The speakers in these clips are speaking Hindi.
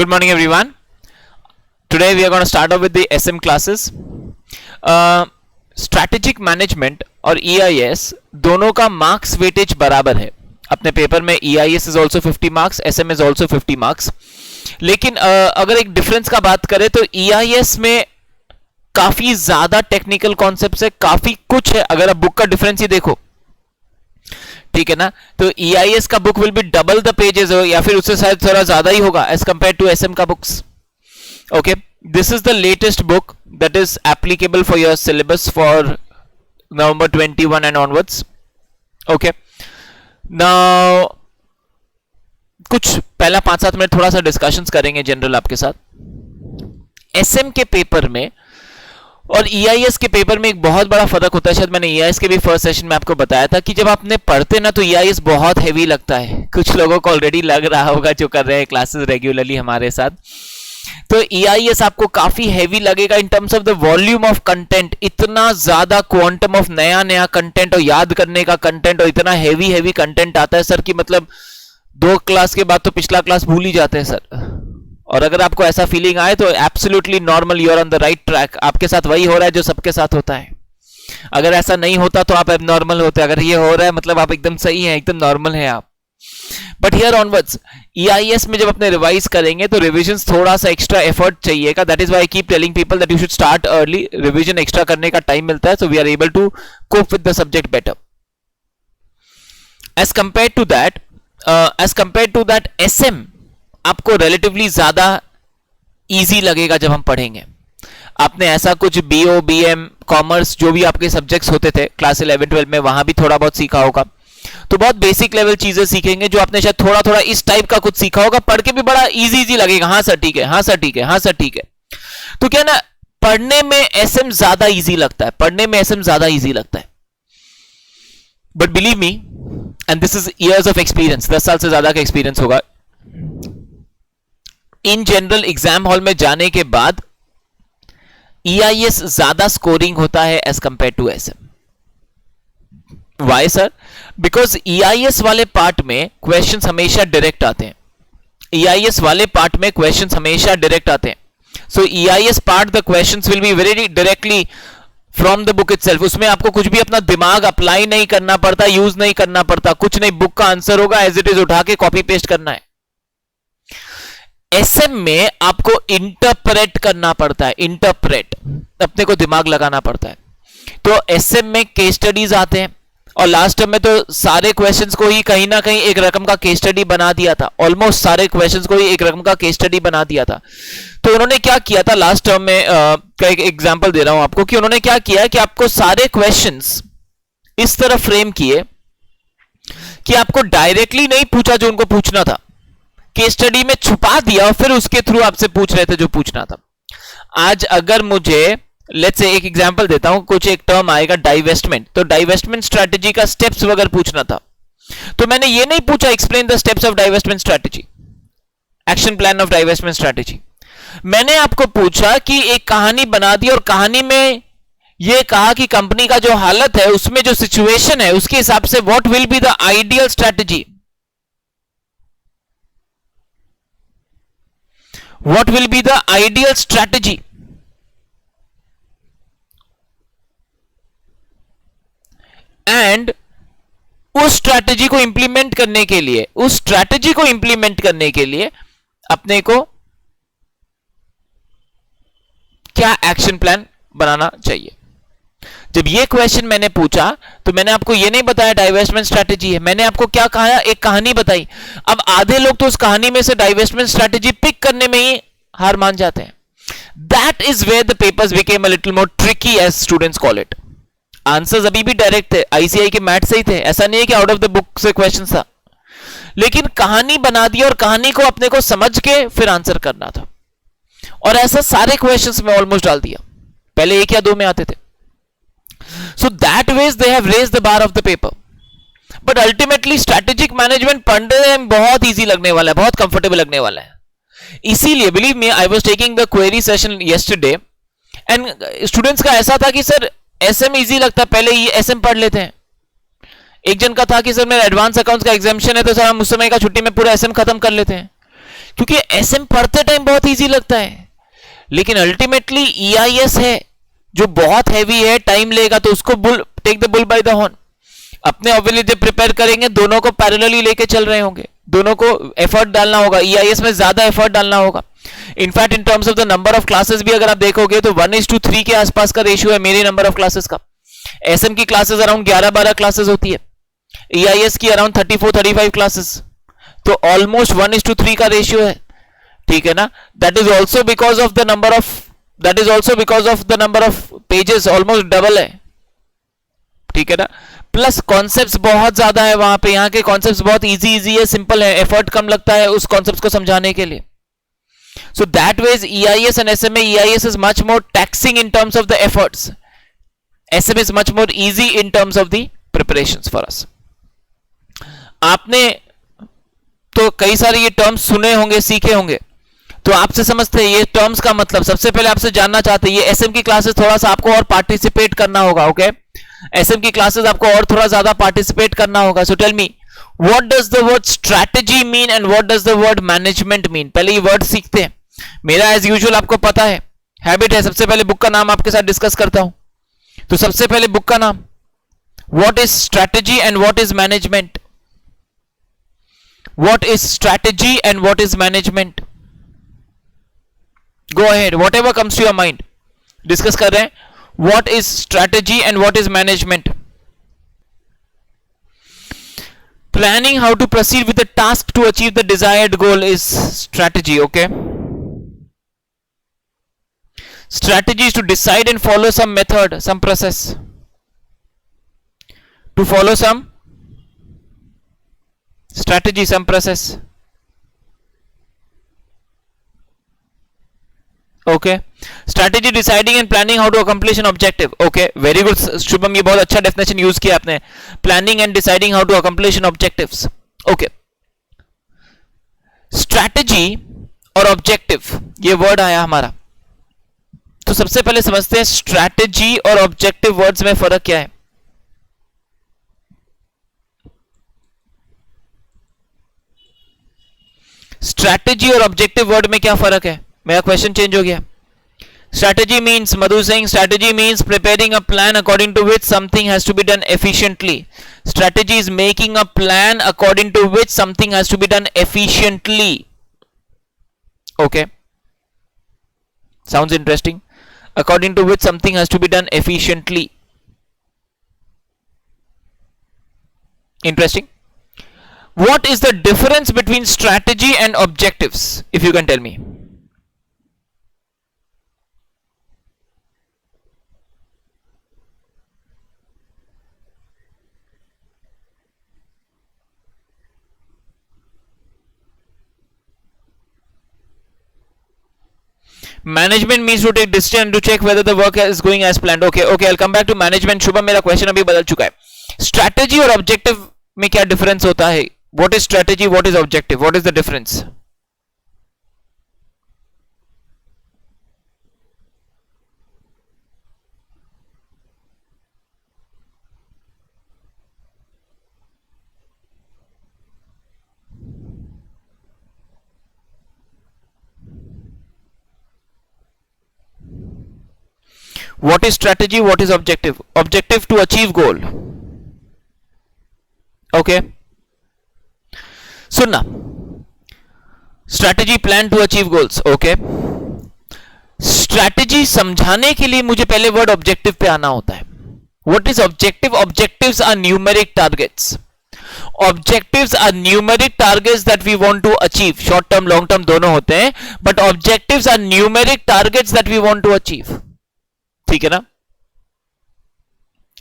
Good morning, everyone. Today we are going to start off with the SM classes. Strategic management और EIS दोनों का मार्क्स वेटेज बराबर है. अपने पेपर में EIS is also 50 marks, SM is also 50 marks. लेकिन अगर एक डिफरेंस का बात करें तो EIS में काफी ज्यादा टेक्निकल कॉन्सेप्ट्स है, काफी कुछ है. अगर आप बुक का डिफरेंस ही देखो, ठीक है ना, तो EIS का book will be double the pages या फिर उससे शायद थोड़ा ज्यादा ही होगा एज कंपेयर टू SM का books. Okay, this is the latest book that is applicable for your syllabus for November 21 and onwards. Okay, now कुछ पहला 5-7 मिनट थोड़ा सा डिस्कशंस करेंगे जनरल आपके साथ. SM के पेपर में और EIS के पेपर में एक बहुत बड़ा फर्क होता है. शायद मैंने EIS के भी फर्स्ट सेशन में आपको बताया था कि जब आपने पढ़ते ना तो EIS बहुत हैवी लगता है. कुछ लोगों को ऑलरेडी लग रहा होगा जो कर रहे हैं क्लासेस रेगुलरली हमारे साथ. तो EIS आपको काफी हैवी लगेगा in terms of the volume of content. इतना ज्यादा क्वांटम ऑफ नया नया कंटेंट और याद करने का कंटेंट और इतना हैवी कंटेंट आता है सर कि मतलब 2 क्लास के बाद तो पिछला क्लास भूल ही जाते हैं सर. और अगर आपको ऐसा फीलिंग आए तो absolutely normal, you are on the right track. आपके साथ वही हो रहा है जो सबके साथ होता है. अगर ऐसा नहीं होता तो आप एबनॉर्मल होते. अगर ये हो रहा है मतलब आप एकदम सही हैं, एकदम नॉर्मल हैं आप. बट हियर ऑनवर्ड्स EIS में जब अपने रिवाइज करेंगे तो रिविजन थोड़ा सा एक्स्ट्रा एफर्ट चाहिएगा. That is why I keep telling people that you should start early. Revision extra करने का टाइम मिलता है, so we are able to cope with the subject better. As compare to that SM आपको रिलेटिवली ज्यादा इजी लगेगा जब हम पढ़ेंगे. आपने ऐसा कुछ BO, BM, कॉमर्स जो भी आपके सब्जेक्ट्स होते थे क्लास 11-12 में, वहां भी थोड़ा बहुत सीखा होगा. तो बहुत बेसिक लेवल चीजें सीखेंगे जो आपने शायद थोड़ा थोड़ा इस टाइप का कुछ सीखा होगा. पढ़ के भी बड़ा इजी लगेगा. हाँ सर ठीक है, हाँ सर ठीक है, हाँ सर ठीक है. तो क्या ना, पढ़ने में SM ज्यादा इजी लगता है, पढ़ने में SM ज्यादा इजी लगता है. But believe me, and this is years of experience, 10 साल से ज्यादा का एक्सपीरियंस होगा. इन जनरल एग्जाम हॉल में जाने के बाद EIS ज्यादा स्कोरिंग होता है as compare to SM. Why sir? Because EIS वाले पार्ट में क्वेश्चंस हमेशा डायरेक्ट आते हैं. EIS वाले पार्ट में क्वेश्चंस हमेशा डायरेक्ट आते हैं. सो EIS part the questions will be very directly from the book itself. उसमें आपको कुछ भी अपना दिमाग अप्लाई नहीं करना पड़ता, यूज नहीं करना पड़ता, कुछ नहीं. बुक का आंसर होगा, एज इट इज उठा के कॉपी पेस्ट करना है. SM में आपको इंटरप्रेट करना पड़ता है. इंटरप्रेट, अपने को दिमाग लगाना पड़ता है. तो SM में केस स्टडीज आते हैं और लास्ट टर्म में तो सारे क्वेश्चंस को ही कहीं ना कहीं एक रकम का केस स्टडी बना दिया था. ऑलमोस्ट सारे क्वेश्चंस को ही एक रकम का केस स्टडी बना दिया था. तो उन्होंने क्या किया था लास्ट टर्म में, का एक एग्जांपल दे रहा हूं आपको कि उन्होंने क्या किया कि आपको सारे क्वेश्चंस इस तरह फ्रेम किए कि आपको डायरेक्टली नहीं पूछा जो उनको पूछना था, केस स्टडी में छुपा दिया और फिर उसके थ्रू आपसे पूछ रहे थे जो पूछना था. आज अगर मुझे लेट्स से एक एग्जांपल देता हूं, कुछ एक टर्म आएगा डाइवेस्टमेंट, तो डाइवेस्टमेंट स्ट्रैटेजी का स्टेप्स वगैरह पूछना था, तो मैंने ये नहीं पूछा explain the steps of divestment strategy, action plan of divestment strategy. मैंने आपको पूछा कि एक कहानी बना दी और कहानी में यह कहा कि कंपनी का जो हालत है उसमें जो सिचुएशन है उसके हिसाब से what will be the ideal strategy, what will be the ideal strategy. And उस स्ट्रैटेजी को इंप्लीमेंट करने के लिए अपने को क्या एक्शन प्लान बनाना चाहिए. जब ये क्वेश्चन मैंने पूछा तो मैंने आपको ये नहीं बताया डाइवेस्टमेंट स्ट्रैटेजी है, मैंने आपको क्या कहा, एक कहानी बताई. अब आधे लोग तो उस कहानी में से डाइवेस्टमेंट स्ट्रैटेजी पिक करने में ही हार मान जाते हैं. That is where the papers became a little more tricky as students call it. Answers अभी भी डायरेक्ट थे, ICI के मैथ से ही थे, ऐसा नहीं है कि आउट ऑफ द बुक से क्वेश्चन था, लेकिन कहानी बना दी और कहानी को अपने को समझ के फिर आंसर करना था. और ऐसा सारे क्वेश्चंस में ऑलमोस्ट डाल दिया, पहले 1 या 2 में आते थे. सो that veg they have raised the bar of the paper. But ultimately strategic management पढ़ने में बहुत इजी लगने वाला है, बहुत कंफर्टेबल लगने वाला है. इसीलिए believe me, I was taking the query session yesterday and students का ऐसा था कि सर SM इजी लगता है, पहले ये SM पढ़ लेते हैं. एक जन का था कि सर मेरा एडवांस अकाउंट्स का एग्जामिशन है तो सर हम उस समय का छुट्टी में पूरा SM खत्म कर लेते हैं. क्योंकि एसएम पढ़ते टाइम बहुत इजी लगता है, लेकिन अल्टीमेटली ईआईएस है जो बहुत हैवी है, टाइम लेगा, तो उसको bull take the bull by the horn. अपने ऑब्वियसली जब प्रिपेयर करेंगे दोनों को पैरेलली लेके चल रहे होंगे, दोनों को एफर्ट डालना होगा, ईआईएस में ज्यादा एफर्ट डालना होगा। In fact in terms of the number of classes भी अगर आप देखोगे तो 1:3 के आसपास का रेशियो है मेरे नंबर ऑफ क्लासेस का। एसएम की क्लासेस अराउंड 11-12 क्लासेस होती है, ईआईएस की अराउंड 34-35 क्लासेस, तो ऑलमोस्ट 1:3 का रेशियो है, ठीक है ना। That is also because of the number of pages, almost double है, ठीक है ना। प्लस कॉन्सेप्ट्स बहुत ज्यादा है वहां पे, यहाँ के कॉन्सेप्ट्स बहुत इजी है, सिंपल है, एफर्ट कम लगता है उस कॉन्सेप्ट्स को समझाने के लिए। So that ways EIS and SMA, EIS is much more taxing in terms of the efforts. SMA is much more easy in terms of the preparations for us. आपने तो कई सारे ये टर्म्स सुने होंगे, सीखे होंगे, तो आपसे समझते हैं ये टर्म्स का मतलब। सबसे पहले आपसे जानना चाहते हैं ये एसएम की क्लासेस थोड़ा सा आपको और पार्टिसिपेट करना होगा, ओके। एसएम की क्लासेस आपको और थोड़ा ज्यादा पार्टिसिपेट करना होगा। So tell me what does the word strategy mean and what does the word management mean. पहले ये वर्ड सीखते हैं। मेरा एज यूजुअल आपको पता है, हैबिट है, सबसे पहले बुक का नाम आपके साथ डिस्कस करता हूं। तो सबसे पहले बुक का नाम, what is strategy and what is management. What is strategy and what is management. Go ahead, whatever comes to your mind, discuss कर रहे हैं। What is strategy and what is management. Planning how to proceed with the task to achieve the desired goal is strategy, okay. Strategy is to decide and follow some method, some process, to follow some strategy, some process, okay. Strategy, deciding and planning how to accomplish an objective, okay, very good Shubham, ये बहुत अच्छा डेफिनेशन यूज किया आपने, planning and deciding how to accomplish an objectives, okay. Strategy और objective ये वर्ड आया हमारा, तो सबसे पहले समझते हैं स्ट्रैटेजी और ऑब्जेक्टिव वर्ड्स में फर्क क्या है। स्ट्रैटेजी और ऑब्जेक्टिव वर्ड में क्या फर्क है, मेरा क्वेश्चन चेंज हो गया। Strategy means, Madhu saying, strategy means preparing a plan according to which something has to be done efficiently. Strategy is making a plan according to which something has to be done efficiently. Okay. Sounds interesting. According to which something has to be done efficiently. Interesting. What is the difference between strategy and objectives, if you can tell me? Management means to take decision and to check whether the work is going as planned. Okay, I'll come back to management. Shubham, मेरा क्वेश्चन अभी बदल चुका है। स्ट्रैटेजी और ऑब्जेक्टिव में क्या डिफरेंस होता है? What is strategy? What is objective? What is the difference? What is strategy? What is objective? Objective to achieve goal. Okay. सुनना, strategy plan to achieve goals, okay. Strategy समझाने के लिए मुझे पहले वर्ड ऑब्जेक्टिव पे आना होता है। What is objective? Objectives are numeric targets. Objectives are numeric targets that we want to achieve. Short term long term दोनों होते हैं, but objectives are numeric targets that we want to achieve, ठीक है ना।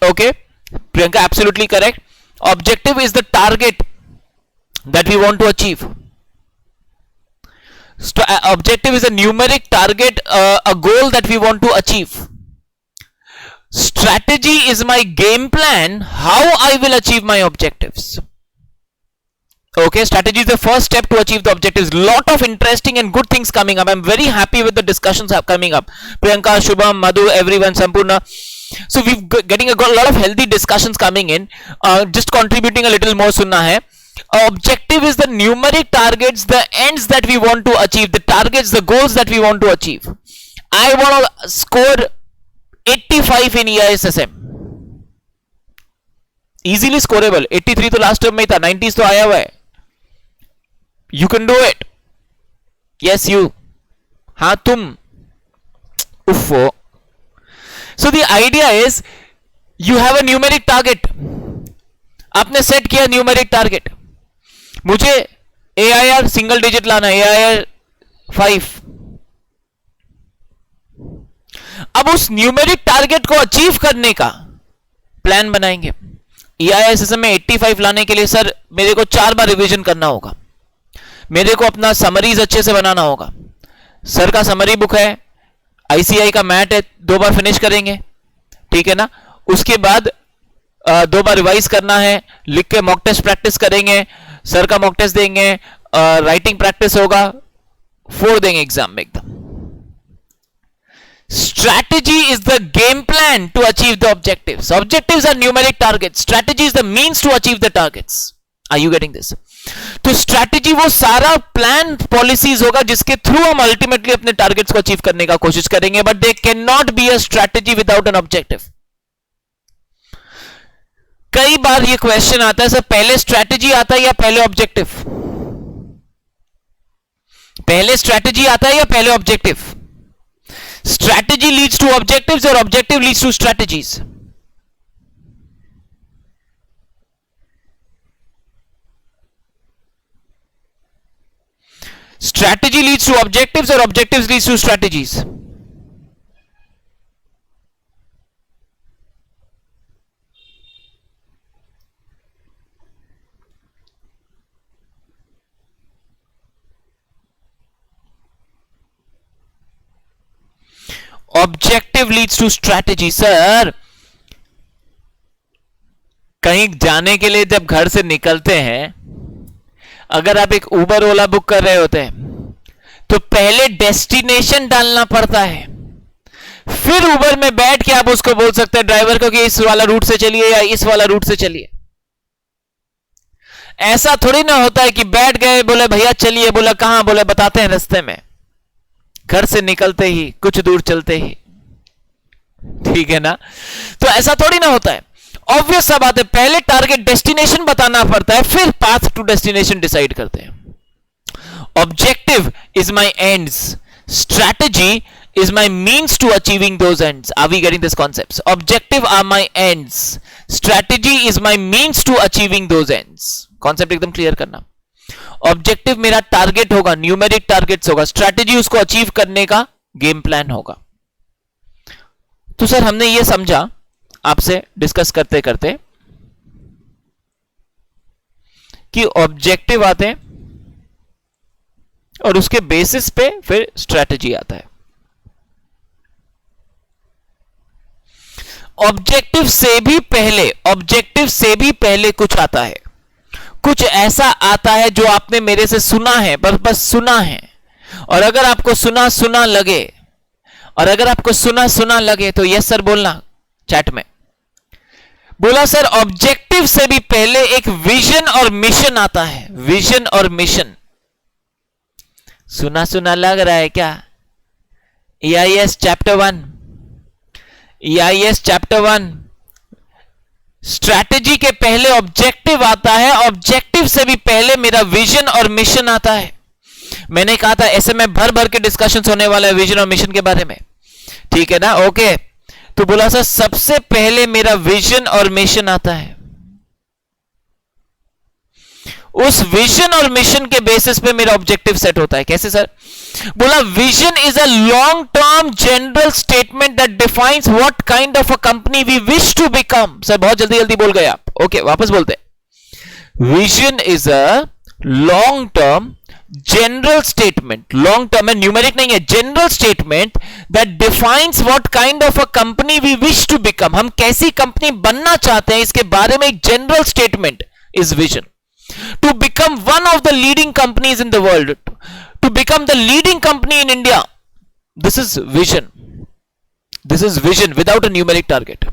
Okay, Priyanka absolutely correct. Objective is the target that we want to achieve. Objective is a numeric target, a goal that we want to achieve. Strategy is my game plan, how I will achieve my objectives. Okay, strategy is the first step to achieve the objectives. Lot of interesting and good things coming up. I'm very happy with the discussions coming up. Priyanka, Shubham, Madhu, everyone, Sampurna. So we're getting a lot of healthy discussions coming in. Just contributing a little more सुनना है। Objective is the numeric targets, the ends that we want to achieve, the targets, the goals that we want to achieve. I want to score 85 in EISSM. Easily scoreable. 83 तो लास्ट टर्म में था, 90s तो आया हुआ है. You can do it. Yes, you. हाँ तुम. उफ़ो. So the idea is you have a numeric target. आपने सेट किया न्यूमेरिक टारगेट, मुझे AIR सिंगल डिजिट लाना, AIR 5. अब उस न्यूमेरिक टारगेट को अचीव करने का प्लान बनाएंगे. EISSM में 85 लाने के लिए सर मेरे को 4 बार रिवीजन करना होगा, मेरे को अपना समरीज अच्छे से बनाना होगा. सर का समरी बुक है, ICI का मैट है, 2 बार फिनिश करेंगे, ठीक है ना. उसके बाद 2 बार रिवाइज करना है, लिख के मॉक टेस्ट प्रैक्टिस करेंगे, सर का मॉक टेस्ट देंगे, राइटिंग प्रैक्टिस होगा, 4 देंगे एग्जाम में एकदम. Strategy is the game plan to achieve the objectives. Objectives are numeric targets. Strategy is the means to achieve the targets. Are you getting this? तो स्ट्रैटेजी वो सारा प्लान पॉलिसीज होगा जिसके थ्रू हम अल्टीमेटली अपने टारगेट्स को अचीव करने का कोशिश करेंगे. But they can not be a strategy without an objective. कई बार ये क्वेश्चन आता है सर पहले स्ट्रैटेजी आता है या पहले ऑब्जेक्टिव, पहले स्ट्रैटेजी आता है या पहले objective. Strategy leads to objectives और objective leads to strategies. Strategy leads to objectives और objectives leads to strategies. Objective leads to strategy. Sir कहीं जाने के लिए जब घर से निकलते हैं, अगर आप एक उबर ओला बुक कर रहे होते हैं तो पहले डेस्टिनेशन डालना पड़ता है, फिर उबर में बैठ के आप उसको बोल सकते हैं ड्राइवर को कि इस वाला रूट से चलिए या इस वाला रूट से चलिए. ऐसा थोड़ी ना होता है कि बैठ गए, बोले भैया चलिए, बोला कहां, बोले बताते हैं रास्ते में. घर से निकलते ही कुछ दूर चलते ही, ठीक है ना. तो ऐसा थोड़ी ना होता है. ऑब्वियस सा बात है, पहले टारगेट डेस्टिनेशन बताना पड़ता है, फिर पाथ टू डेस्टिनेशन डिसाइड करते हैं. Objective is my ends, strategy is my means to achieving those ends. Are we getting this concepts? Objective are my ends, strategy is my means to achieving those ends. Concept एकदम क्लियर करना. ऑब्जेक्टिव मेरा टारगेट होगा, न्यूमेरिक टारगेट्स होगा, स्ट्रैटेजी उसको अचीव करने का गेम प्लान होगा. तो सर हमने ये समझा आपसे डिस्कस करते करते कि ऑब्जेक्टिव आते हैं और उसके बेसिस पे फिर स्ट्रैटेजी आता है. ऑब्जेक्टिव से भी पहले कुछ आता है, कुछ ऐसा आता है जो आपने मेरे से सुना है, बस सुना है. और अगर आपको सुना लगे तो यस सर बोलना चैट में. बोला सर ऑब्जेक्टिव से भी पहले एक विजन और मिशन आता है. विजन और मिशन सुना लग रहा है क्या? EIS chapter 1, EIS chapter 1. Strategy के पहले ऑब्जेक्टिव आता है, ऑब्जेक्टिव से भी पहले मेरा विजन और मिशन आता है. मैंने कहा था ऐसे में भर भर के डिस्कशंस होने वाला है विजन और मिशन के बारे में, ठीक है ना. ओके, तो बोला सर सबसे पहले मेरा विजन और मिशन आता है. उस विजन और मिशन के बेसिस पे मेरा ऑब्जेक्टिव सेट होता है. कैसे सर? बोला vision is a long term general statement that defines what kind of a company we wish to become. Sir बहुत जल्दी बोल गए आप. ओके, वापस बोलते. Vision is a long term general statement, long term है, न्यूमेरिक नहीं है, general statement that defines what kind of a company we wish to become. हम कैसी कंपनी बनना चाहते हैं इसके बारे में एक general statement is vision. To become one of the leading companies in the world, to become the leading company in India, this is vision. This is vision without a numeric target.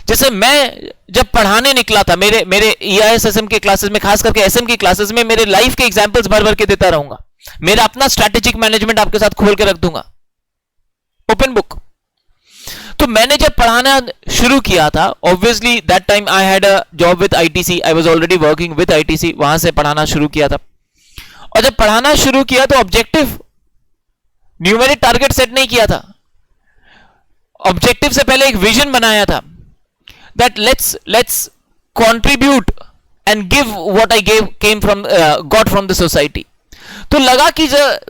जैसे मैं जब पढ़ाने निकला था, मेरे मेरे EIS SM के क्लासेस में, खास करके SM की क्लासेस में, मेरे लाइफ के एग्जांपल्स भर भर के देता रहूंगा। मेरा अपना स्ट्रैटेजिक मैनेजमेंट आपके साथ खोल के रख दूंगा, ओपन बुक। तो मैंने जब पढ़ाना शुरू किया था, obviously that time I had a job with ITC, I was already working with ITC, वहां से पढ़ाना शुरू किया था। और जब पढ़ाना शुरू किया तो ऑब्जेक्टिव, न्यूमेरिक टारगेट सेट नहीं किया था, ऑब्जेक्टिव से पहले एक विजन बनाया था, that let's contribute and give what I got from the society. तो लगा कि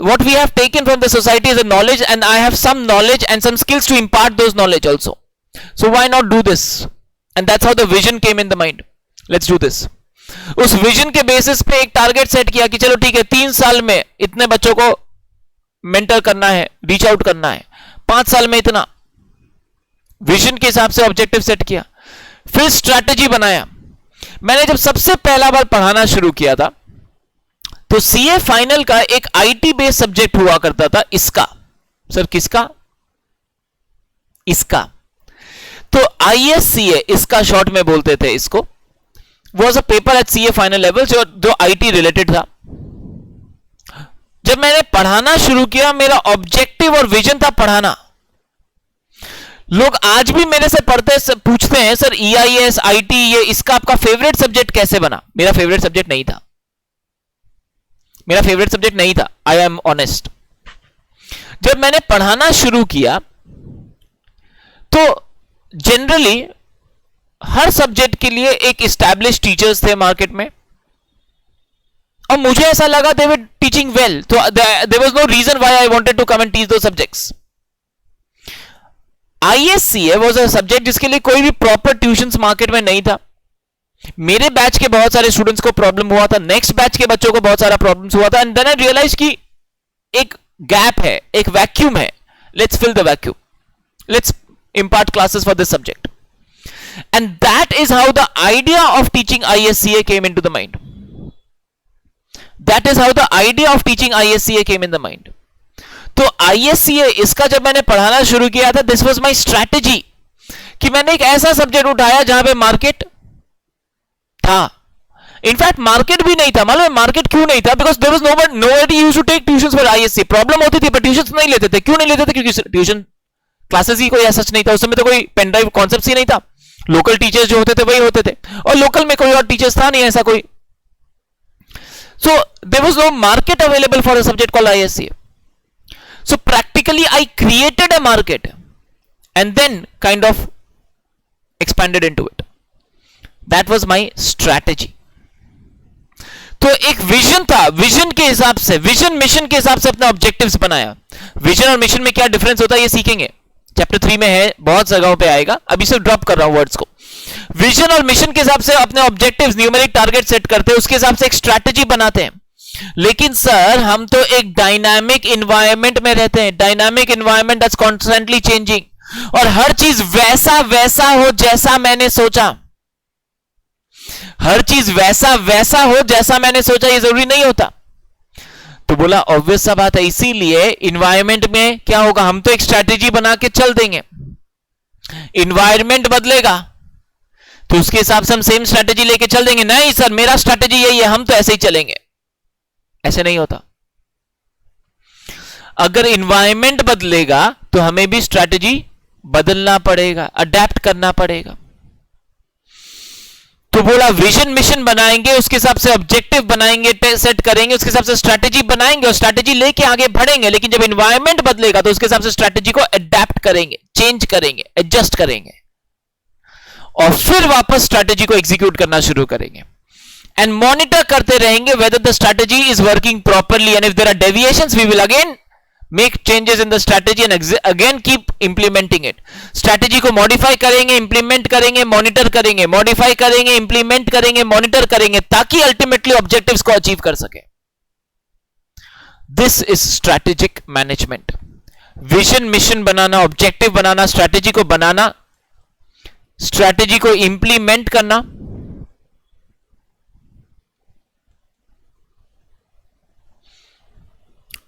what we have taken from the society is a knowledge, and I have some knowledge and some skills to impart those knowledge also. So why not do this? And that's how the vision came in the mind. Let's do this. उस विजन के बेसिस पे एक टारगेट सेट किया कि चलो ठीक है, 3 साल में इतने बच्चों को मेंटर करना है, रीच आउट करना है, 5 साल में इतना, विजन के हिसाब से ऑब्जेक्टिव सेट किया, फिर स्ट्रैटेजी बनाया। मैंने जब सबसे पहला बार पढ़ाना शुरू किया था तो CA फाइनल का एक IT बेस्ड सब्जेक्ट हुआ करता था, इसका। सर किसका? इसका। तो ISCA, इसका शॉर्ट में बोलते थे इसको, was a paper at CA final level जो IT रिलेटेड था। जब मैंने पढ़ाना शुरू किया, मेरा ऑब्जेक्टिव और विजन था पढ़ाना। लोग आज भी मेरे से पढ़ते पूछते हैं, सर EIS IT ये इसका आपका फेवरेट सब्जेक्ट कैसे बना? मेरा फेवरेट सब्जेक्ट नहीं था, मेरा फेवरेट सब्जेक्ट नहीं था, आई एम ऑनेस्ट। जब मैंने पढ़ाना शुरू किया तो जनरली हर सब्जेक्ट के लिए एक एस्टैब्लिश टीचर्स थे मार्केट में, और मुझे ऐसा लगा दे वर टीचिंग वेल, तो there was no reason why I wanted to come and teach दो subjects. ISCA was a subject जिसके लिए कोई भी प्रॉपर ट्यूशंस मार्केट में नहीं था। मेरे बैच के बहुत सारे स्टूडेंट्स को प्रॉब्लम हुआ था, नेक्स्ट बैच के बच्चों को बहुत सारा प्रॉब्लम्स हुआ था, एंड देन आई रियलाइज कि एक गैप है, एक वैक्यूम है, let's fill the vacuum, let's impart classes for this subject. And that is how the idea of teaching ISCA came into the mind. That is how the idea of teaching ISCA came in the mind. तो ISCA इसका जब मैंने पढ़ाना शुरू किया था, this was my strategy, कि मैंने एक ऐसा सब्जेक्ट उठाया जहां पे मार्केट था। इनफैक्ट मार्केट भी नहीं था। मालूम है मार्केट क्यों नहीं था? Because there was nobody used to take tuitions for ISCA. Problem होती थी पर ट्यूशंस नहीं लेते थे। क्यों नहीं लेते थे? क्योंकि ट्यूशन क्लासेस ही कोई ऐसा नहीं था उस समय, तो कोई पेन ड्राइव कॉन्सेप्ट ही नहीं था। लोकल टीचर्स जो होते थे वही होते थे, और लोकल में कोई और टीचर्स था नहीं ऐसा कोई। So there was no market available for a subject called ISCA. So practically I created a market and then kind of expanded into it. That was my strategy. तो एक विजन था, विजन के हिसाब से, विजन मिशन के हिसाब से अपने ऑब्जेक्टिव्स बनाया। विजन और मिशन में क्या डिफरेंस होता है ये सीखेंगे, चैप्टर 3 में है, बहुत जगहों पे आएगा, अभी सिर्फ ड्रॉप कर रहा हूं वर्ड्स को। विजन और मिशन के हिसाब से अपने ऑब्जेक्टिव्स, न्यूमेरिक टारगेट सेट करते हैं, उसके हिसाब से एक स्ट्रैटेजी बनाते हैं। लेकिन सर हम तो एक डायनामिक इन्वायरमेंट में रहते हैं, dynamic environment that's constantly changing, और हर चीज वैसा वैसा हो जैसा मैंने सोचा, हर चीज वैसा वैसा हो जैसा मैंने सोचा ये जरूरी नहीं होता। तो बोला ऑब्वियस सा बात है, इसीलिए इन्वायरमेंट में क्या होगा, हम तो एक स्ट्रैटेजी बना के चल देंगे, इन्वायरमेंट बदलेगा तो उसके हिसाब से हम सेम स्ट्रैटेजी लेके चल देंगे। नहीं सर मेरा स्ट्रैटेजी यही है, हम तो ऐसे ही चलेंगे, ऐसे नहीं होता। अगर इन्वायरमेंट बदलेगा तो हमें भी स्ट्रैटेजी बदलना पड़ेगा, अडेप्ट करना पड़ेगा। तो बोला विजन मिशन बनाएंगे, उसके हिसाब से ऑब्जेक्टिव बनाएंगे, सेट करेंगे, उसके हिसाब से स्ट्रैटेजी बनाएंगे और स्ट्रैटेजी लेके आगे बढ़ेंगे। लेकिन जब इन्वायरमेंट बदलेगा तो उसके हिसाब से स्ट्रैटेजी को अडेप्ट करेंगे, चेंज करेंगे, एडजस्ट करेंगे, और फिर वापस स्ट्रैटेजी को एग्जीक्यूट करना शुरू करेंगे। And monitor करते रहेंगे whether the strategy is working properly, and if there are deviations we will again make changes in the strategy and again keep implementing it. Strategy को modify करेंगे, implement करेंगे, monitor करेंगे, modify करेंगे, implement करेंगे, monitor करेंगे, ताकि ultimately objectives को achieve कर सके। This is strategic management. Vision mission banana, objective banana, strategy को बनाना, strategy को implement करना,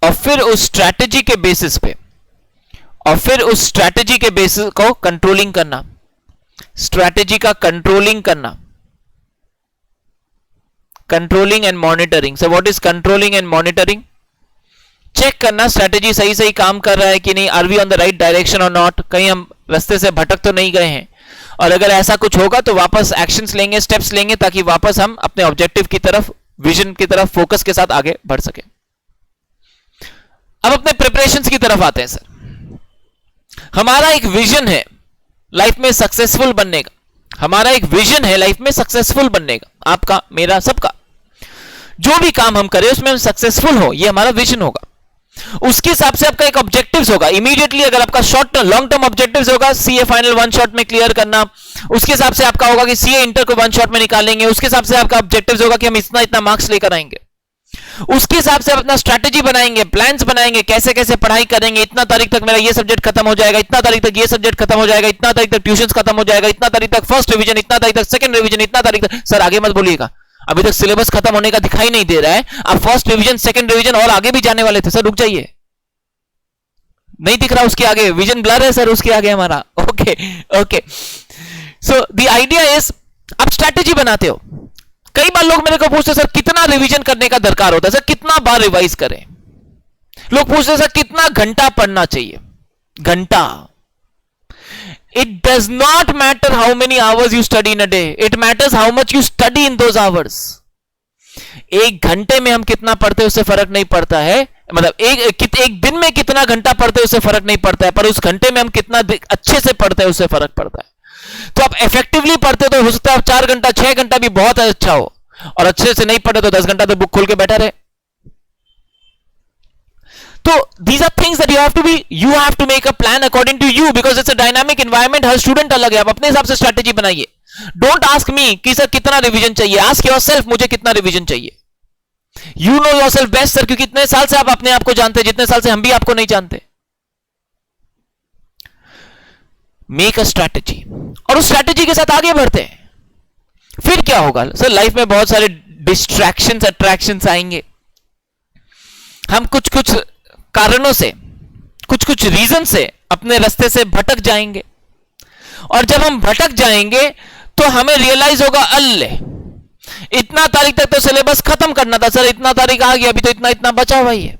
और फिर उस स्ट्रैटेजी के बेसिस पे, और फिर उस स्ट्रैटेजी के बेसिस को कंट्रोलिंग करना, स्ट्रैटेजी का कंट्रोलिंग करना, controlling and monitoring. So what is controlling and monitoring? Check करना स्ट्रैटेजी सही सही काम कर रहा है कि नहीं, are we on the right direction और नॉट, कहीं हम रास्ते से भटक तो नहीं गए हैं, और अगर ऐसा कुछ होगा तो वापस एक्शंस लेंगे, स्टेप्स लेंगे, ताकि वापस हम अपने ऑब्जेक्टिव की तरफ, विजन की तरफ फोकस के साथ आगे बढ़ सके। अब अपने प्रिपरेशंस की तरफ आते हैं सर। हमारा एक विजन है लाइफ में सक्सेसफुल बनने का, हमारा एक विजन है लाइफ में सक्सेसफुल बनने का, आपका, मेरा, सबका। जो भी काम हम करें उसमें हम सक्सेसफुल हो, ये हमारा विजन होगा। उसके हिसाब से आपका एक ऑब्जेक्टिव्स होगा इमीडिएटली। अगर आपका short term, long term objectives होगा सीए फाइनल 1 शॉट में क्लियर करना, उसके हिसाब से आपका होगा कि सीए इंटर को 1 शॉट में निकालेंगे, उसके हिसाब से आपका ऑब्जेक्टिव्स होगा कि हम इतना इतना मार्क्स लेकर आएंगे। उसके हिसाब से आप अपना स्ट्रैटेजी बनाएंगे, प्लान्स बनाएंगे, कैसे कैसे पढ़ाई करेंगे, इतना तारीख तक मेरा ये सब्जेक्ट खत्म हो जाएगा, इतना तारीख तक ये सब्जेक्ट खत्म हो जाएगा, इतना तारीख तक ट्यूशंस खत्म हो जाएगा, इतना तारीख तक फर्स्ट रिवीजन, इतना तारीख तक सेकंड रिवीजन, इतना तारीख तक। सर आगे मत बोलिएगा, अभी तक सिलेबस खत्म होने का दिखाई नहीं दे रहा है, आप फर्स्ट रिवीजन, सेकंड रिवीजन और आगे भी जाने वाले थे। सर रुक जाइए, नहीं दिख रहा उसके आगे, विजन ब्लर है सर उसके आगे हमारा। Okay okay, so the idea is आप स्ट्रैटेजी बनाते हो। कई बार लोग मेरे को पूछते हैं सर कितना रिवीजन करने का दरकार होता है, सर कितना बार रिवाइज करें। लोग पूछते हैं सर कितना घंटा पढ़ना चाहिए, घंटा। It does not matter how many hours you study in a day, it matters how much you study in those hours. एक घंटे में हम कितना पढ़ते हैं उससे फर्क नहीं पड़ता है, मतलब एक दिन में कितना घंटा पढ़ते हैं उससे फर्क नहीं पड़ता है, पर उस घंटे में हम कितना अच्छे से पढ़ते हैं उससे फर्क पड़ता है। तो आप इफेक्टिवली पढ़ते तो हो सकता है आप 4 घंटा 6 घंटा भी बहुत अच्छा हो, और अच्छे से नहीं पढ़े तो 10 घंटा तो बुक खोल के बैठा रहे। तो these are things that you have to make a plan according to you, because it's a dynamic environment। Her student अलग है, आप अपने हिसाब से स्ट्रैटेजी बनाइए। डोंट आस्क मी कि सर कितना रिवीजन चाहिए, आस्क योरसेल्फ मुझे कितना रिवीजन चाहिए। You know yourself best sir, क्योंकि इतने साल से आप अपने आप को जानते हैं जितने साल से हम भी आपको नहीं जानते। मेक अ स्ट्रैटेजी, और उस स्ट्रैटेजी के साथ आगे बढ़ते हैं। फिर क्या होगा सर, लाइफ में बहुत सारे डिस्ट्रैक्शंस, अट्रैक्शंस आएंगे। हम कुछ कुछ कारणों से, कुछ कुछ रीजन से अपने रास्ते से भटक जाएंगे, और जब हम भटक जाएंगे तो हमें रियलाइज होगा अल्ले इतना तारीख तक तो सिलेबस खत्म करना था सर, इतना तारीख आ गया, अभी तो इतना इतना बचा हुआ ही है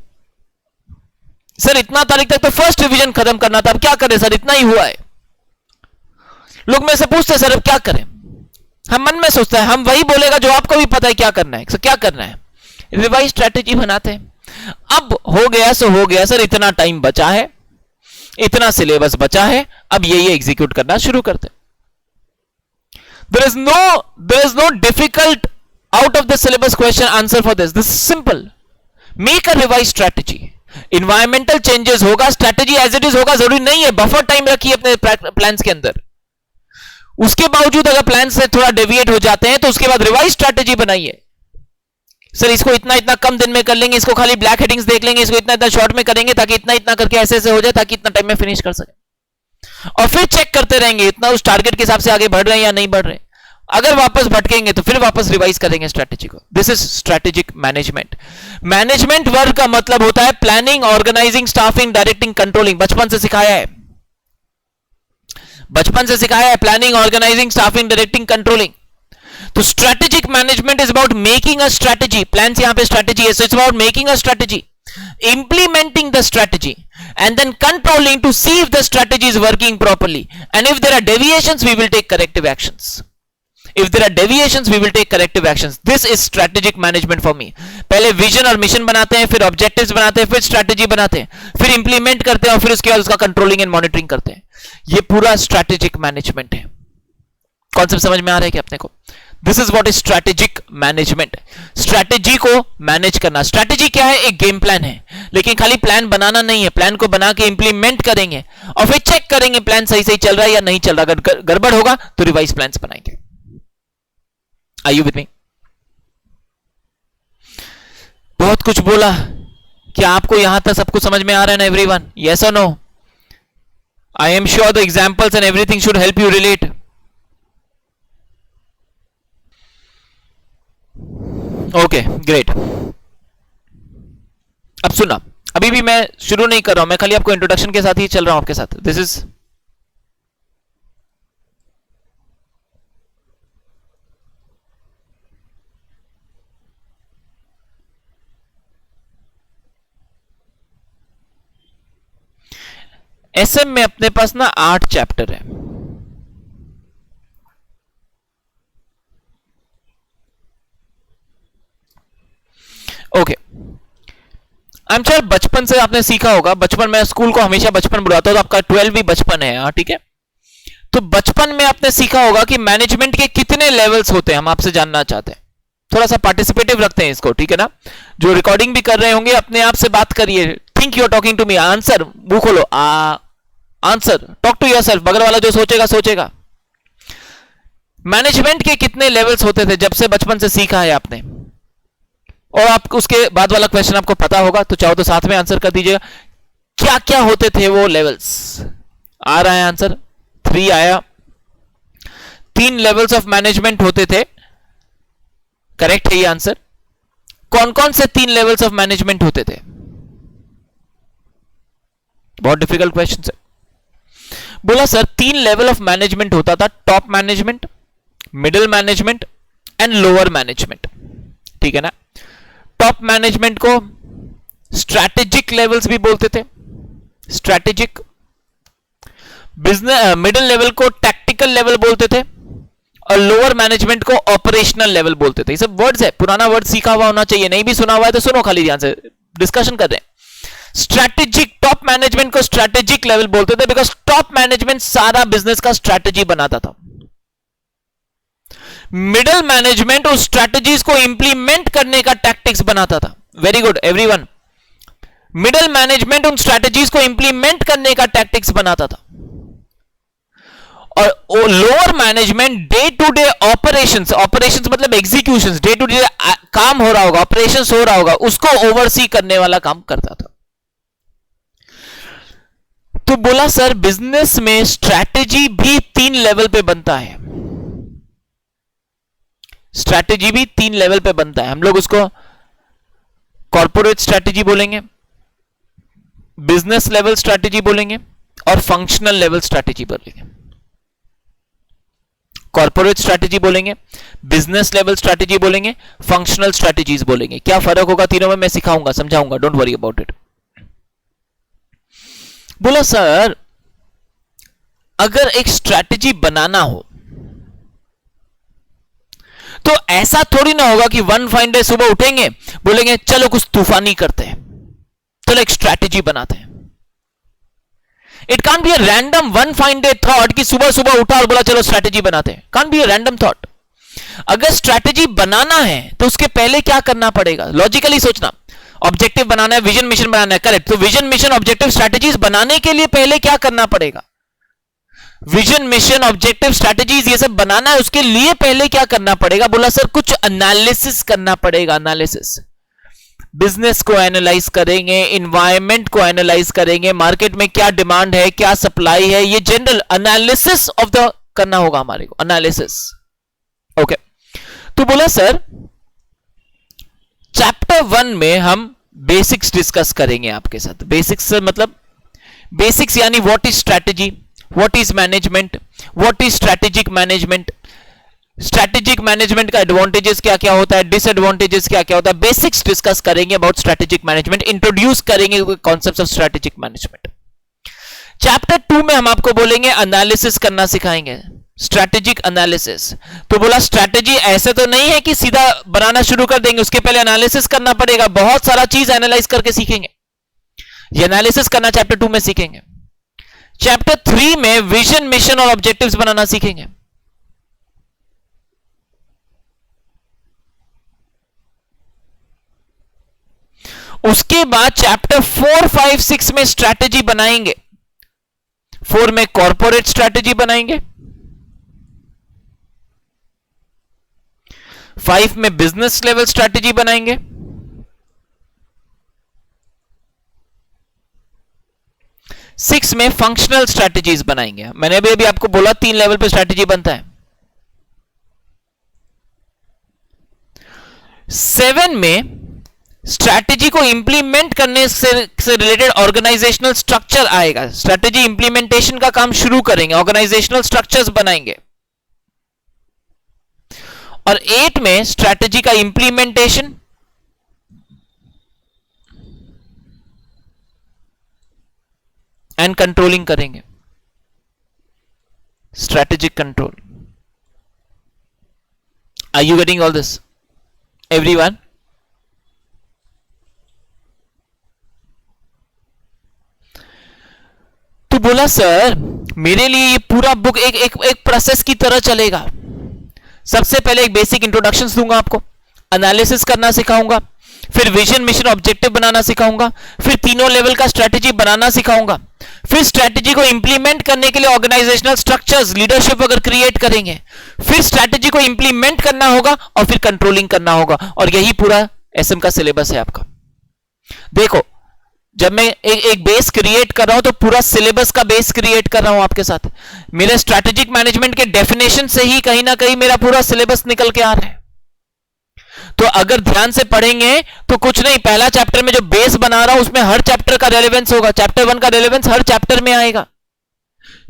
सर, इतना तारीख तक तो फर्स्ट रिवीजन खत्म करना था, अब क्या करें सर, इतना ही हुआ है। लोग मेरे से पूछते हैं सर अब क्या करें, हम मन में सोचते हैं, हम वही बोलेगा जो आपको भी पता है क्या करना है। सर क्या करना है, रिवाइज स्ट्रैटेजी बनाते हैं। अब हो गया सो हो गया सर, इतना टाइम बचा है, इतना सिलेबस बचा है, अब ये एग्जीक्यूट करना शुरू करते हैं। there is no difficult out of the syllabus question answer for this is simple। make a revised strategy। environmental changes होगा, strategy as it is होगा, जरूरी नहीं है बफर टाइम रखिए अपने प्लान्स के अंदर। उसके बावजूद अगर प्लान से थोड़ा डेविएट हो जाते हैं तो उसके बाद रिवाइज स्ट्रैटेजी बनाइए। सर इसको इतना इतना कम दिन में कर लेंगे, इसको खाली ब्लैक हेडिंग्स देख लेंगे, इसको इतना इतना शॉर्ट में करेंगे ताकि इतना इतना करके ऐसे ऐसे हो जाए ताकि इतना टाइम में फिनिश कर सके, और फिर चेक करते रहेंगे इतना उस टारगेट के हिसाब से आगे बढ़ रहे हैं या नहीं बढ़ रहे। अगर वापस भटकेंगे तो फिर वापस रिवाइज करेंगे स्ट्रैटेजी को। This is strategic management. Management work का मतलब होता है planning, organising, staffing, directing, controlling. बचपन से सिखाया है, बचपन से सिखाया है, planning, organising, staffing, directing, controlling. तो strategic management is about making a strategy. Plan से यहां पे स्ट्रैटेजी है, so it's about making a strategy, implementing the strategy, and then controlling to see if the strategy is working properly, and if there are deviations we will take corrective actions। if there are deviations we will take corrective actions। this is strategic management for me। पहले विजन और मिशन बनाते हैं, फिर ऑब्जेक्टिव्स बनाते हैं, फिर स्ट्रैटेजी बनाते हैं, फिर इंप्लीमेंट करते हैं, और फिर उसके बाद उसका कंट्रोलिंग एंड मॉनिटरिंग करते हैं। ये पूरा स्ट्रैटेजिक मैनेजमेंट है। कॉन्सेप्ट समझ में आ रहा है कि अपने को? This is what is strategic management. Strategy को मैनेज करना। स्ट्रैटेजी क्या है? एक गेम प्लान है, लेकिन खाली प्लान बनाना नहीं है, प्लान को बना के इंप्लीमेंट करेंगे और फिर चेक करेंगे प्लान सही सही चल रहा है या नहीं चल रहा। अगर गड़बड़ होगा तो रिवाइज प्लान्स बनाएंगे। Are you with me? बहुत कुछ बोला, क्या आपको यहां तक सब कुछ समझ में आ रहा है ना एवरीवन? यस और no? I am sure the examples and everything should help you relate. Okay great. अब सुना, अभी भी मैं शुरू नहीं कर रहा हूं, मैं खाली आपको इंट्रोडक्शन के साथ ही चल रहा हूं आपके साथ। दिस इज एसएम में अपने पास ना 8 चैप्टर है। ओके, आई एम श्योर बचपन से आपने सीखा होगा, बचपन में स्कूल को हमेशा बचपन बुलाता हूं, तो आपका 12 भी बचपन है। हाँ ठीक है, तो बचपन में आपने सीखा होगा कि मैनेजमेंट के कितने लेवल्स होते हैं, हम आपसे जानना चाहते हैं। थोड़ा सा पार्टिसिपेटिव रखते हैं इसको, ठीक है ना। जो रिकॉर्डिंग भी कर रहे होंगे अपने आप से बात करिए, think you are talking to me, answer, मुंह खोलो, आंसर, टॉक टू योरसेल्फ। बगल वाला जो सोचेगा सोचेगा। मैनेजमेंट के कितने लेवल्स होते थे जब से बचपन से सीखा है आपने, और आप उसके बाद वाला क्वेश्चन आपको पता होगा, तो चाहो तो साथ में आंसर कर दीजिएगा। क्या क्या होते थे वो लेवल्स? आ रहा है आंसर? 3 आया। 3 लेवल्स ऑफ मैनेजमेंट होते थे, करेक्ट है ये आंसर। कौन कौन से 3 लेवल्स ऑफ मैनेजमेंट होते थे? बहुत डिफिकल्ट क्वेश्चन है। बोला सर 3 लेवल ऑफ मैनेजमेंट होता था, top management, middle management and lower management, ठीक है ना। टॉप मैनेजमेंट को स्ट्रैटेजिक लेवल्स भी बोलते थे, स्ट्रैटेजिक। बिजनेस मिडिल लेवल को टैक्टिकल लेवल बोलते थे, और लोअर मैनेजमेंट को ऑपरेशनल लेवल बोलते थे। ये सब वर्ड्स है, पुराना वर्ड सीखा हुआ होना चाहिए, नहीं भी सुना हुआ है तो सुनो खाली ध्यान से, डिस्कशन कर रहे हैं। स्ट्रैटेजिक, टॉप मैनेजमेंट को स्ट्रैटेजिक लेवल बोलते थे, बिकॉज टॉप मैनेजमेंट सारा बिजनेस का स्ट्रैटेजी बनाता था। मिडिल मैनेजमेंट उस स्ट्रैटेजीज को इंप्लीमेंट करने का टैक्टिक्स बनाता था। Very good everyone, middle management उन स्ट्रैटेजीज को इंप्लीमेंट करने का टैक्टिक्स बनाता था, और lower management day to day operations, operations मतलब एग्जीक्यूशंस, डे टू डे काम हो रहा होगा, ऑपरेशंस हो रहा होगा, उसको ओवरसी करने वाला काम करता था। तो बोला सर बिजनेस में स्ट्रैटेजी भी 3 लेवल पे बनता है, स्ट्रैटेजी भी 3 लेवल पे बनता है। हम लोग उसको कॉर्पोरेट स्ट्रैटेजी बोलेंगे, बिजनेस लेवल स्ट्रैटेजी बोलेंगे, और फंक्शनल लेवल स्ट्रैटेजी बोलेंगे। कॉर्पोरेट स्ट्रैटेजी बोलेंगे, बिजनेस लेवल स्ट्रैटेजी बोलेंगे, फंक्शनल स्ट्रैटेजीज बोलेंगे। क्या फर्क होगा तीनों में मैं सिखाऊंगा, समझाऊंगा, डोंट वरी अबाउट इट। बोला सर अगर एक स्ट्रैटेजी बनाना हो तो ऐसा थोड़ी ना होगा कि वन फाइन डे सुबह उठेंगे बोलेंगे चलो कुछ तूफानी करते हैं, चलो एक स्ट्रैटेजी बनाते हैं। It can't be a random one fine day thought कि सुबह सुबह उठा और बोला चलो स्ट्रैटेजी बनाते हैं, can't be a random thought. अगर स्ट्रैटेजी बनाना है तो उसके पहले क्या करना पड़ेगा? लॉजिकली सोचना। ऑब्जेक्टिव बनाना है, विजन मिशन बनाना है, करेक्ट। तो विजन मिशन ऑब्जेक्टिव स्ट्रैटेजीज बनाने के लिए पहले क्या करना पड़ेगा? विजन मिशन ऑब्जेक्टिव स्ट्रैटेजीज ये सब बनाना है, उसके लिए पहले क्या करना पड़ेगा? बोला सर कुछ एनालिसिस करना पड़ेगा। एनालिसिस, बिजनेस को एनालाइज करेंगे, इन्वायरमेंट को एनालाइज करेंगे, मार्केट में क्या डिमांड है, क्या सप्लाई है, ये जनरल एनालिसिस ऑफ द करना होगा हमारे को, एनालिसिस। ओके, तो बोला सर चैप्टर 1 में हम बेसिक्स डिस्कस करेंगे आपके साथ। बेसिक्स मतलब बेसिक्स यानी what is strategy, what is management, what is strategic management, strategic management का एडवांटेजेस क्या क्या होता है, डिसएडवांटेजेस क्या क्या होता है, बेसिक्स डिस्कस करेंगे अबाउट स्ट्रैटेजिक मैनेजमेंट, इंट्रोड्यूस करेंगे concepts of strategic management. Chapter 2 में हम आपको बोलेंगे एनालिसिस करना सिखाएंगे, स्ट्रैटेजिक एनालिसिस। तो बोला स्ट्रैटेजी ऐसे तो नहीं है कि सीधा बनाना शुरू कर देंगे, उसके पहले एनालिसिस करना पड़ेगा, बहुत सारा चीज एनालाइज करके सीखेंगे। ये एनालिसिस करना चैप्टर 2 में सीखेंगे। चैप्टर 3 में विजन मिशन और ऑब्जेक्टिव्स बनाना सीखेंगे। उसके बाद चैप्टर 4, 5, 6 में स्ट्रैटेजी बनाएंगे। 4 में कॉर्पोरेट स्ट्रैटेजी बनाएंगे, 5 में बिजनेस लेवल स्ट्रैटेजी बनाएंगे, 6 में फंक्शनल स्ट्रैटेजीज बनाएंगे। मैंने अभी आपको बोला 3 लेवल पे स्ट्रैटेजी बनता है। 7 में स्ट्रैटेजी को इंप्लीमेंट करने से रिलेटेड ऑर्गेनाइजेशनल स्ट्रक्चर आएगा, स्ट्रैटेजी इंप्लीमेंटेशन का काम शुरू करेंगे, ऑर्गेनाइजेशनल स्ट्रक्चर्स बनाएंगे। और 8 में स्ट्रैटेजी का इंप्लीमेंटेशन, एंड कंट्रोलिंग करेंगे, strategic control. Are you getting all this everyone? तो बोला सर मेरे लिए ये पूरा बुक एक प्रोसेस की तरह चलेगा। सबसे पहले एक बेसिक इंट्रोडक्शन दूंगा आपको, एनालिसिस करना सिखाऊंगा, फिर विजन मिशन ऑब्जेक्टिव बनाना सिखाऊंगा, फिर तीनों लेवल का स्ट्रेटेजी बनाना सिखाऊंगा, फिर स्ट्रेटेजी को इंप्लीमेंट करने के लिए ऑर्गेनाइजेशनल स्ट्रक्चर्स, लीडरशिप अगर क्रिएट करेंगे, फिर स्ट्रेटेजी को इंप्लीमेंट करना होगा और फिर कंट्रोलिंग करना होगा। और यही पूरा एसएम का सिलेबस है आपका। देखो जब मैं एक बेस क्रिएट कर रहा हूं तो पूरा सिलेबस का बेस क्रिएट कर रहा हूं आपके साथ। मेरे स्ट्रैटेजिक मैनेजमेंट के डेफिनेशन से ही कहीं ना कहीं मेरा पूरा सिलेबस निकल के आ रहा है। तो अगर ध्यान से पढ़ेंगे तो कुछ नहीं, पहला चैप्टर में जो बेस बना रहा हूं उसमें हर चैप्टर का रेलेवेंस होगा, चैप्टर 1 का रेलेवेंस हर चैप्टर में आएगा,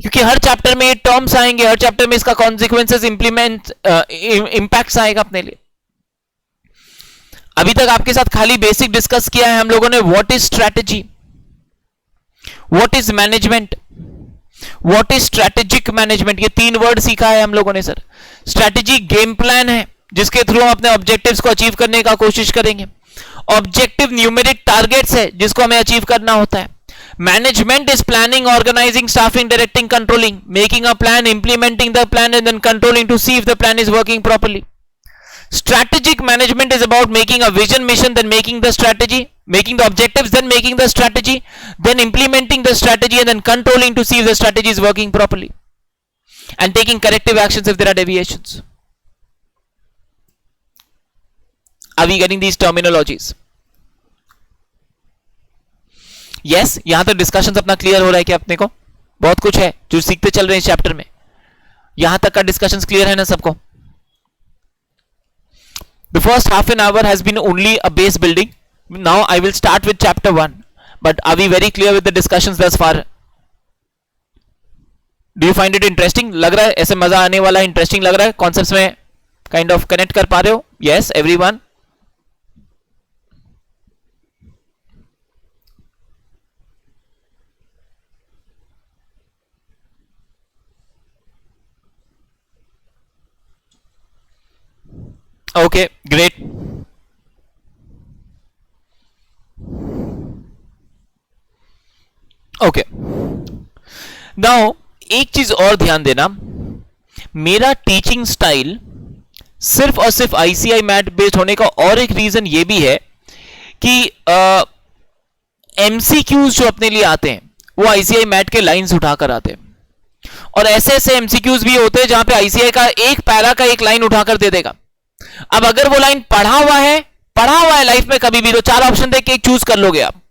क्योंकि हर चैप्टर में ये टर्म्स आएंगे, हर चैप्टर में इसका कॉन्सिक्वेंसेस इंपैक्ट्स आएगा अपने लिए। अभी तक आपके साथ खाली बेसिक डिस्कस किया है हम लोगों ने, what is strategy, what is management, what is strategic management, ये 3 वर्ड सीखा है हम लोगों ने सर। स्ट्रैटेजी गेम प्लान है जिसके थ्रू हम अपने ऑब्जेक्टिव्स को अचीव करने का कोशिश करेंगे। ऑब्जेक्टिव न्यूमेरिक टारगेट्स है जिसको हमें अचीव करना होता है। Management is planning, organising, staffing, directing, controlling, making a plan, implementing the plan and then controlling to see if the plan is working properly. Strategic management is about making a vision mission, then making the strategy, making the objectives, then making the strategy, then implementing the strategy and then controlling to see if the strategy is working properly and taking corrective actions if there are deviations. Are we getting these terminologies? Yes, यहां तक डिस्कशन अपना क्लियर हो रहा है कि अपने को बहुत कुछ है जो सीखते चल रहे हैं इस चैप्टर में। यहां तक का डिस्कशन क्लियर है ना सबको? The first half an hour has been only a base building. Now I will start with chapter 1. But are we very clear with the discussions thus far? Do you find it interesting? लग रहा है ऐसे मजा आने वाला, इंटरेस्टिंग लग रहा है, कॉन्सेप्ट्स में काइंड ऑफ कनेक्ट कर पा रहे हो? Yes, everyone. Okay, great. Okay. Now एक चीज और ध्यान देना, मेरा टीचिंग स्टाइल सिर्फ और सिर्फ आईसीआई मैट बेस्ड होने का और एक रीजन ये भी है कि एमसीक्यूज जो अपने लिए आते हैं वो आईसीआई मैट के लाइंस उठाकर आते हैं, और ऐसे ऐसे एमसीक्यूज भी होते हैं जहां पे आईसीआई का एक पैरा का एक लाइन उठाकर दे देगा। अब अगर वो लाइन पढ़ा हुआ है लाइफ में कभी भी, तो 4 ऑप्शन देख के एक चूज कर लोगे आप।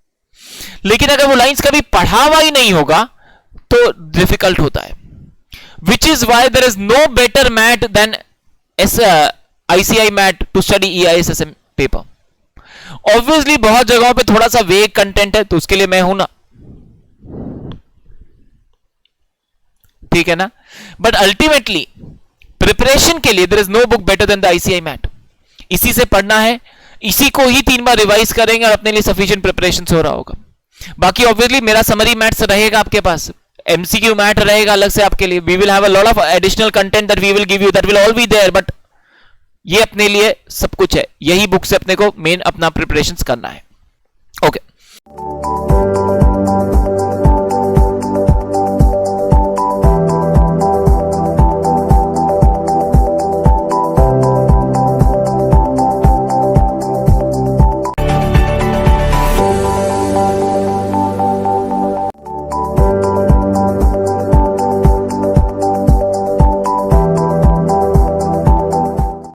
लेकिन अगर वो लाइंस कभी पढ़ा हुआ ही नहीं होगा तो डिफिकल्ट होता है, which is why there is no better mat than ICI mat to study EISSM paper. Obviously बहुत जगहों पे थोड़ा सा वेग कंटेंट है तो उसके लिए मैं हूं ना, ठीक है ना, बट अल्टीमेटली प्रिपरेशन के लिए there is no book better than the ICI mat. इसी से पढ़ना है, इसी को ही 3 बार रिवाइज करेंगे और अपने लिए सफिशिएंट प्रिपरेशन हो रहा होगा। बाकी ऑब्वियसली मेरा समरी मैथ्स रहेगा आपके पास, एमसीक्यू मैथ रहेगा अलग से आपके लिए। We will have a lot of additional content that we will give you, that will all be there, but ये अपने लिए सब कुछ है, यही बुक से अपने को मेन अपना प्रिपरेशन करना है।